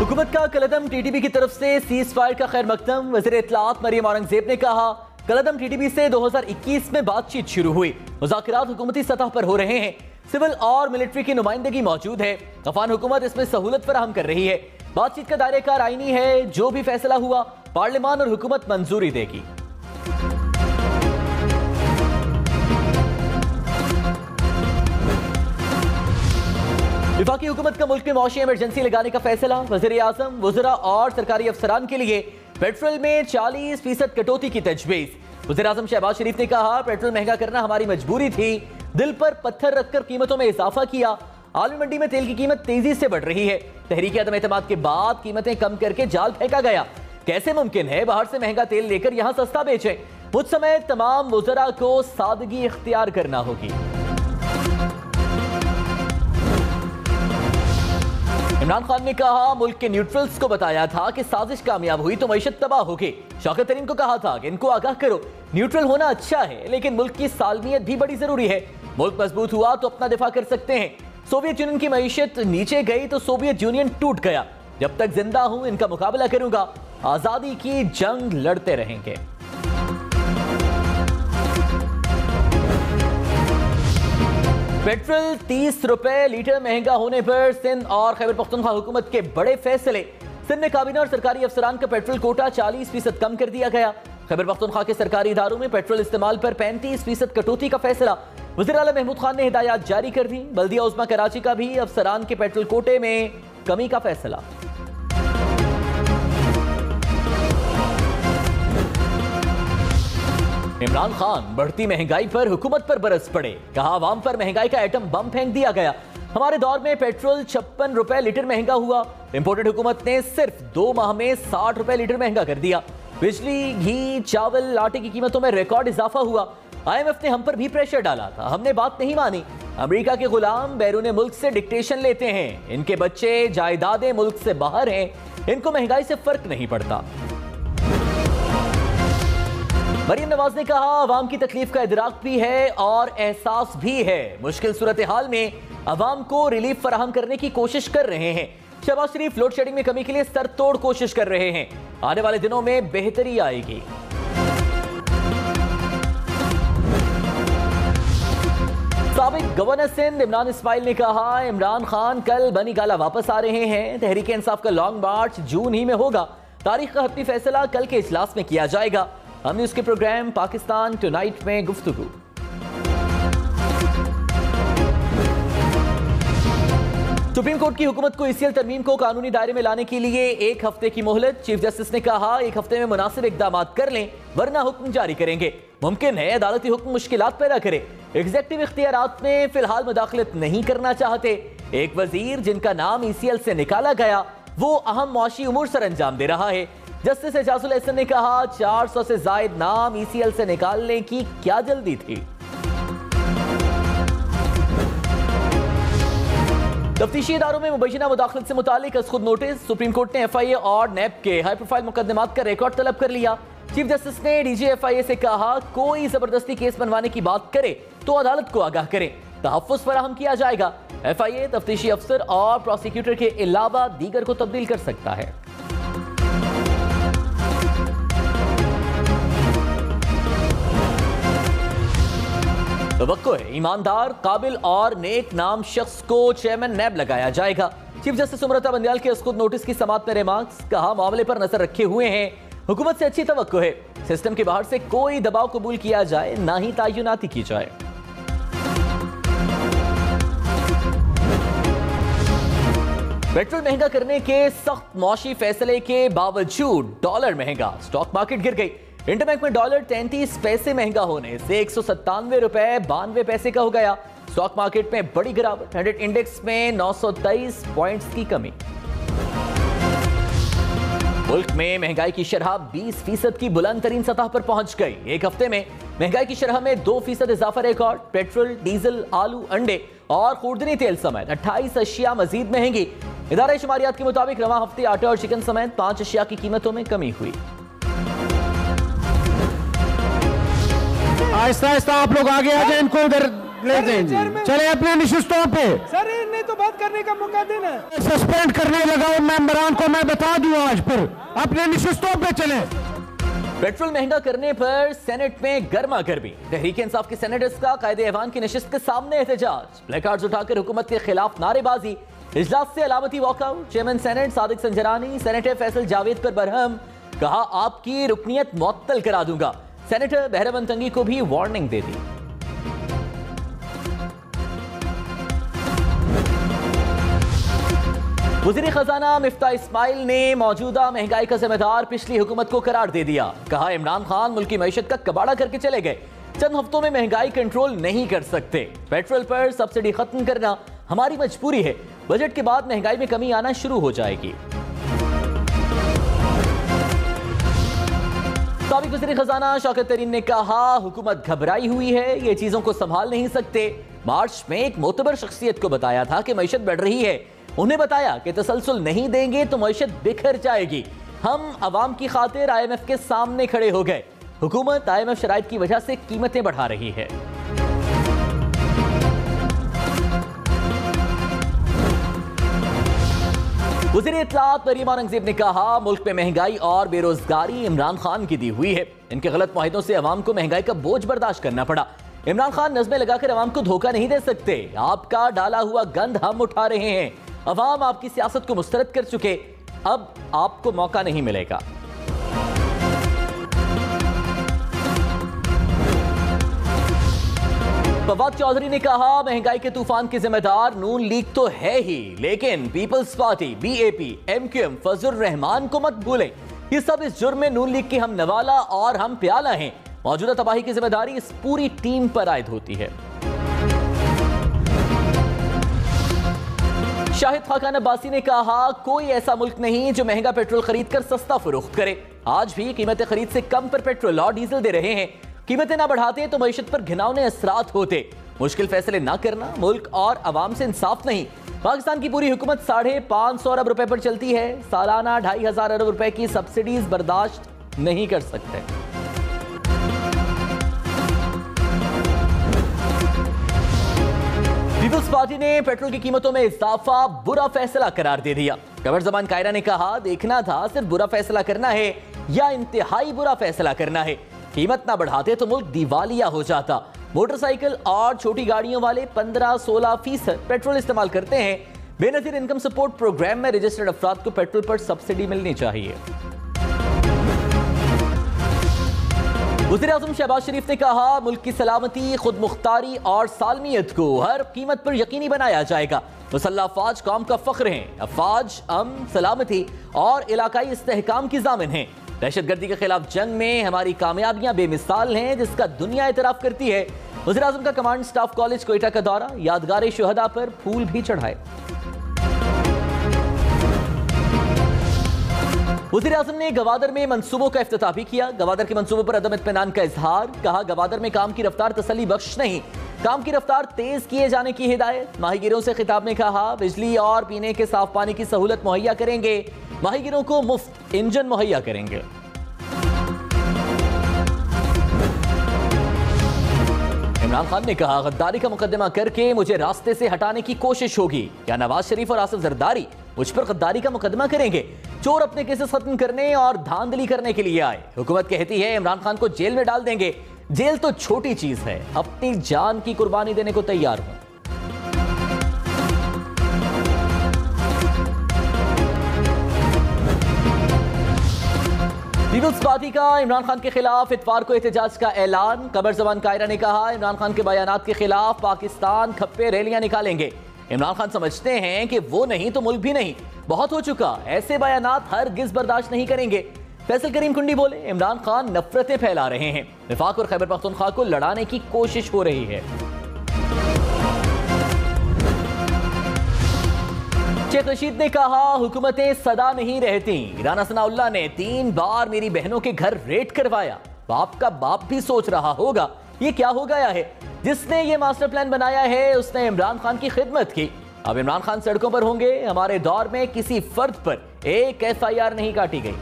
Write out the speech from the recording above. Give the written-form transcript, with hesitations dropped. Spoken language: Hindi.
हुकूमत का कलदम टीटीपी की तरफ से सीज फायर का खैर मकदम। वज़ीर इत्तलात मरियम औरंगजेब ने कहा कलदम टीटीपी से 2021 में बातचीत शुरू हुई, मुज़ाकरात हुकूमती सतह पर हो रहे हैं, सिविल और मिलिट्री की नुमाइंदगी मौजूद है, अफगान हुकूमत इसमें सहूलत फराहम कर रही है। बातचीत का दायरेकार आईनी है, जो भी फैसला हुआ पार्लियामान और हुकूमत मंजूरी देगी। वफाकी हुकूमत का मुल्क में मौशी इमरजेंसी लगाने का फैसला। वज़ीर आज़म, वज़रा और सरकारी अफसरान के लिए पेट्रोल में 40% कटौती की तजवीज़। वज़ीर आज़म शहबाज शरीफ ने कहा पेट्रोल महंगा करना हमारी मजबूरी थी, दिल पर पत्थर रखकर कीमतों में इजाफा किया। आलमी मंडी में तेल की कीमत तेजी से बढ़ रही है, तहरीक अदम एतमाद के बाद कीमतें कम करके जाल फेंका गया। कैसे मुमकिन है बाहर से महंगा तेल लेकर यहाँ सस्ता बेचें? मुझ समय तमाम वज़रा को सादगी इख्तियार करना होगी। इमरान खान ने कहा मुल्क के न्यूट्रल्स को बताया था कि साजिश कामयाब हुई तो मईशत तबाह होगी। शौकत तरीन को कहा था कि इनको आगाह करो, न्यूट्रल होना अच्छा है लेकिन मुल्क की सालमियत भी बड़ी जरूरी है। मुल्क मजबूत हुआ तो अपना दिफा कर सकते हैं। सोवियत यूनियन की मईशत नीचे गई तो सोवियत यूनियन टूट गया। जब तक जिंदा हूं इनका मुकाबला करूंगा, आजादी की जंग लड़ते रहेंगे। पेट्रोल 30 रुपए लीटर महंगा होने पर सिंध और खैबर पख्तूनख्वा हुकूमत के बड़े फैसले। सिंध में काबीना और सरकारी अफसरान का पेट्रोल कोटा 40% कम कर दिया गया। खैबर पख्तूनख्वा के सरकारी इदारों में पेट्रोल इस्तेमाल पर 35% कटौती का फैसला। वज़ीर आला महमूद खान ने हिदायत जारी कर दी। बल्दिया उज़्मा कराची का भी अफसरान के पेट्रोल कोटे में कमी का फैसला। इमरान खान बढ़ती महंगाई पर हुकूमत पर बरस पड़े, कहा आवाम पर महंगाई का एटम बम फेंक दिया गया। हमारे दौर में पेट्रोल 56 रुपए लीटर महंगा हुआ, इंपोर्टेड हुकूमत ने सिर्फ 2 माह में 60 रुपए लीटर महंगा कर दिया। बिजली, घी, चावल, आटे की कीमतों में रिकॉर्ड इजाफा हुआ। IMF ने हम पर भी प्रेशर डाला था, हमने बात नहीं मानी। अमेरिका के गुलाम बैरून मुल्क से डिक्टेशन लेते हैं, इनके बच्चे जायदादें मुल्क से बाहर हैं, इनको महंगाई से फर्क नहीं पड़ता। मरियम नवाज ने कहा अवाम की तकलीफ का इदराक भी है और एहसास भी है। मुश्किल सूरत हाल में अवाम को रिलीफ फराहम करने की कोशिश कर रहे हैं। शहबाज शरीफ लोड शेडिंग में कमी के लिए सरतोड़ कोशिश कर रहे हैं, आने वाले दिनों में बेहतरी आएगी। साबिक गवर्नर सिंध इमरान इस्माइल ने कहा इमरान खान कल बनी गाला वापस आ रहे हैं। तहरीक इंसाफ का लॉन्ग मार्च जून ही में होगा। तारीख का हत्मी फैसला कल के इजलास में किया जाएगा। हमने उसके प्रोग्राम पाकिस्तान टुनाइट में गुफ्तगू। सुप्रीम कोर्ट की हुकूमत को ECL तरमीम को कानूनी दायरे में लाने के लिए 1 हफ्ते की मोहलत। चीफ जस्टिस ने कहा 1 हफ्ते में मुनासिब इकदाम कर लें वरना हुक्म जारी करेंगे। मुमकिन है अदालती हुक्म मुश्किलात पैदा करे। एग्जेक्टिव इख्तियारात में फिलहाल मुदाखलत नहीं करना चाहते। एक वजीर जिनका नाम ECL से निकाला गया वो अहम मुआशी उमूर सर अंजाम दे रहा है। जस्टिस एजाजुल एहसन ने कहा 400 से जायद नाम ECL से निकालने की क्या जल्दी थी। तफ्तीशी इदारों में मुबैना मुदाखलत से मुतालिक खुद नोटिस। सुप्रीम कोर्ट ने FIA और NAB के हाई प्रोफाइल मुकदमात का रिकॉर्ड तलब कर लिया। चीफ जस्टिस ने DG FIA से कहा कोई जबरदस्ती केस बनवाने की बात करे तो अदालत को आगाह करें, तहफ्फुज़ फराहम किया जाएगा। FIA तफ्तीशी अफसर और प्रोसिक्यूटर के अलावा दीगर को तब्दील कर सकता है। तवक्को है ईमानदार, काबिल और नेक नाम शख्स को चेयरमैन NAB लगाया जाएगा। चीफ जस्टिस उमरता बंदियाल के खुद नोटिस की समाअत में रिमार्क्स। कहा मामले पर नजर रखे हुए हैं, हुकूमत से अच्छी तवक्को है। सिस्टम के बाहर से कोई दबाव कबूल किया जाए ना ही तायुनाती की जाए। पेट्रोल महंगा करने के सख्त मौशी फैसले के बावजूद डॉलर महंगा, स्टॉक मार्केट गिर गई। इंटरबैंक में डॉलर 33 पैसे महंगा होने से 197 रुपए 92 पैसे का हो गया। स्टॉक मार्केट में बड़ी गिरावट, 100 इंडेक्स में 923 पॉइंट्स की कमी। मुल्क में महंगाई की शरह 20% की बुलंद तरीन सतह पर पहुंच गई। 1 हफ्ते में महंगाई की शरह में 2% इजाफा रिकॉर्ड। पेट्रोल, डीजल, आलू, अंडे और खुर्दनी तेल समेत 28 अशिया मजीद महंगी। इदारा शुमारियात के मुताबिक रवा हफ्ते आटे और चिकन समेत 5 अशिया की कीमतों में कमी हुई। आहिस्ता आहिस्ता आप लोग आगे आ जाए, इनको उधर ले जाएंगे। चले अपने निशिस्तों पे। सर है तो बात करने का मौका देना। सस्पेंड करने लगा मेंबरान को, मैं बता दूं आज फिर अपने निशिस्तों पे चले। पेट्रोल महंगा करने पर सेनेट में गर्मा गर्मी। तहरीक इंसाफ के सेनेटर्स का कायदे ऐवान की नशिस्त के सामने एहतजाज। प्लेकार्ड्स उठाकर हुकूमत के खिलाफ नारेबाजी। इजलास से अलामती walkout. Chairman senate Sadiq Sanjrani senator Faisal Javed पर बरहम। कहा आपकी रुकनियत मुअत्तल करा दूंगा। सेनेटर बहरमन तंगी को भी वार्निंग दे दी। वज़ीर खजाना मिफ्ता इस्माइल ने मौजूदा महंगाई का जिम्मेदार पिछली हुकूमत को करार दे दिया। कहा इमरान खान मुल्क की मईशत का कबाड़ा करके चले गए, चंद हफ्तों में महंगाई कंट्रोल नहीं कर सकते। पेट्रोल पर सब्सिडी खत्म करना हमारी मजबूरी है, बजट के बाद महंगाई में कमी आना शुरू हो जाएगी। साबिक वज़ीर खजाना शौकत तरीन ने कहा हुकूमत घबराई हुई है, ये चीजों को संभाल नहीं सकते। मार्च में एक मोतबर शख्सियत को बताया था कि मईशत बढ़ रही है, उन्हें बताया कि तसलसल नहीं देंगे तो मईशत बिखर जाएगी। हम अवाम की खातिर IMF के सामने खड़े हो गए। हुकूमत IMF शराइत की वजह से कीमतें बढ़ा रही है। वज़ीर इत्तलात मरीम औरंगज़ेब ने कहा मुल्क में महंगाई और बेरोजगारी इमरान खान की दी हुई है। इनके गलत मुआहिदों से अवाम को महंगाई का बोझ बर्दाश्त करना पड़ा। इमरान खान नज़में लगाकर अवाम को धोखा नहीं दे सकते। आपका डाला हुआ गंद हम उठा रहे हैं। अवाम आपकी सियासत को मुस्तरद कर चुके, अब आपको मौका नहीं मिलेगा। फवाद चौधरी ने कहा महंगाई के तूफान के जिम्मेदार नून लीग तो है ही, लेकिन पीपल्स पार्टी, BAP, MQM, फजल रहमान को मत भूलें। ये सब इस जुर्म में नून लीग की हम नवाला और हम प्याला हैं। मौजूदा तबाही की जिम्मेदारी इस पूरी टीम पर आयद होती है। शाहिद खाकान अब्बासी ने कहा कोई ऐसा मुल्क नहीं जो महंगा पेट्रोल खरीद कर सस्ता फरोख्त करे। आज भी कीमतें खरीद से कम पर पेट्रोल और डीजल दे रहे हैं। कीमतें ना बढ़ाते तो मईशत पर घिनौने असरात होते। मुश्किल फैसले ना करना मुल्क और अवाम से इंसाफ नहीं। पाकिस्तान की पूरी हुकूमत 550 अरब रुपए पर चलती है। सालाना 2500 अरब रुपए की सब्सिडीज बर्दाश्त नहीं कर सकते। पीपल्स पार्टी ने पेट्रोल की कीमतों में इजाफा बुरा फैसला करार दे दिया। कमर जमान कायरा ने कहा देखना था सिर्फ बुरा फैसला करना है या इंतहाई बुरा फैसला करना है। कीमत ना बढ़ाते तो मुल्क दिवालिया हो जाता। मोटरसाइकिल और छोटी गाड़ियों वाले 15-16% पेट्रोल इस्तेमाल करते हैं। बेनजीर इनकम सपोर्ट प्रोग्राम में रजिस्टर्ड अफराद को पेट्रोल पर सब्सिडी मिलनी चाहिए। वज़ीर आज़म शहबाज शरीफ ने कहा मुल्क की सलामती, खुद मुख्तारी और सालमियत को हर कीमत पर यकीनी बनाया जाएगा। मुसल्लह अफवाज कौम का फख्र हैं। अफवाज अमन, सलामती और इलाकाई इस्तेहकाम की ज़ामिन हैं। दहशतगर्दी के खिलाफ जंग में हमारी कामयाबियां बेमिसाल हैं, जिसका दुनिया एतराफ करती है। वज़ीर आज़म का कमांड स्टाफ कॉलेज कोयटा का दौरा, यादगार शुहदा पर फूल भी चढ़ाए। वज़ीर आज़म ने गवादर में मंसूबों का इफ्तिताह भी किया। गवादर के मंसूबों पर अदम इत्मीनान का इजहार। कहा गवादर में काम की रफ्तार तसल्ली बख्श नहीं, काम की रफ्तार तेज किए जाने की हिदायत। माहीगिरों से खिताब में कहा बिजली और पीने के साफ पानी की सहूलत मुहैया करेंगे। माहीगिरों को मुफ्त इंजन मुहैया करेंगे। इमरान खान ने कहा गद्दारी का मुकदमा करके मुझे रास्ते से हटाने की कोशिश होगी। क्या नवाज शरीफ और आसिफ जरदारी मुझ पर गद्दारी का मुकदमा करेंगे? चोर अपने केसेस खत्म करने और धांधली करने के लिए आए। हुकूमत कहती है इमरान खान को जेल में डाल देंगे। जेल तो छोटी चीज है, अपनी जान की कुर्बानी देने को तैयार हूं। पीपल्स पार्टी का इमरान खान के खिलाफ इतवार को एहतजाज का ऐलान। कमर जमान कायरा ने कहा इमरान खान के बयानात के खिलाफ पाकिस्तान खप्पे रैलियां निकालेंगे। इमरान खान समझते हैं कि वो नहीं तो मुल्क भी नहीं, बहुत हो चुका, ऐसे बयानात हरगिज़ बर्दाश्त नहीं करेंगे। फैसल करीम कुंडी बोले इमरान खान नफरतें फैला रहे हैं, विफाक और खैबर पख्तूनख्वा को लड़ाने की कोशिश हो रही है। शेख रशीद ने कहा हुकूमतें सदा नहीं रहती। राना सनाउल्लाह ने 3 बार मेरी बहनों के घर रेड करवाया। बाप का बाप भी सोच रहा होगा ये क्या हो गया है। जिसने ये मास्टर प्लान बनाया है उसने इमरान खान की खिदमत की। अब इमरान खान सड़कों पर होंगे। हमारे दौर में किसी फर्द पर एक FIR नहीं काटी गई।